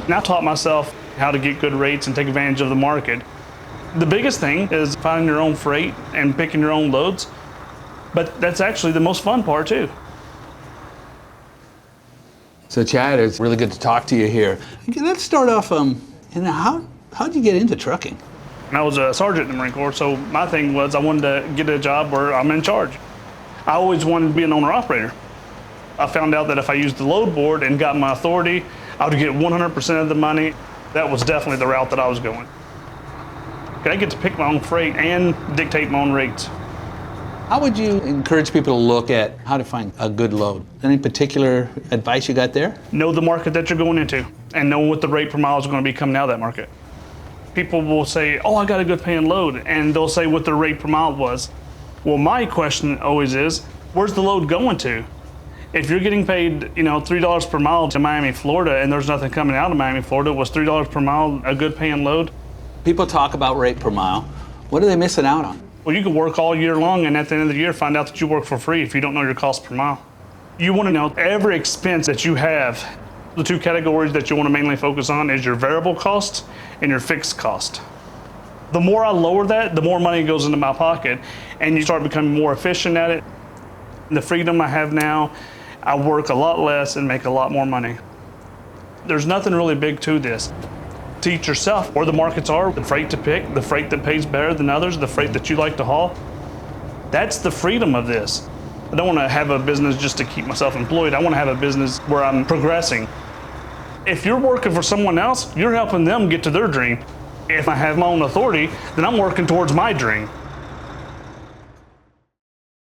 And I taught myself how to get good rates and take advantage of the market. The biggest thing is finding your own freight and picking your own loads, but that's actually the most fun part too. So Chad, it's really good to talk to you here. Okay, let's start off, how'd you get into trucking? I was a sergeant in the Marine Corps, so my thing was I wanted to get a job where I'm in charge. I always wanted to be an owner-operator. I found out that if I used the load board and got my authority, I would get 100% of the money. That was definitely the route that I was going. I get to pick my own freight and dictate my own rates. How would you encourage people to look at how to find a good load? Any particular advice you got there? Know the market that you're going into and know what the rate per mile is going to be coming out of that market. People will say, oh, I got a good paying load, and they'll say what their rate per mile was. Well, my question always is, where's the load going to? If you're getting paid, $3 per mile to Miami, Florida, and there's nothing coming out of Miami, Florida, was $3 per mile a good paying load? People talk about rate per mile. What are they missing out on? Well, you can work all year long, and at the end of the year, find out that you work for free if you don't know your cost per mile. You want to know every expense that you have. The two categories that you want to mainly focus on is your variable cost and your fixed cost. The more I lower that, the more money goes into my pocket, and you start becoming more efficient at it. The freedom I have now, I work a lot less and make a lot more money. There's nothing really big to this. Teach yourself where the markets are, the freight to pick, the freight that pays better than others, the freight that you like to haul. That's the freedom of this. I don't want to have a business just to keep myself employed. I want to have a business where I'm progressing. If you're working for someone else, you're helping them get to their dream. If I have my own authority, then I'm working towards my dream.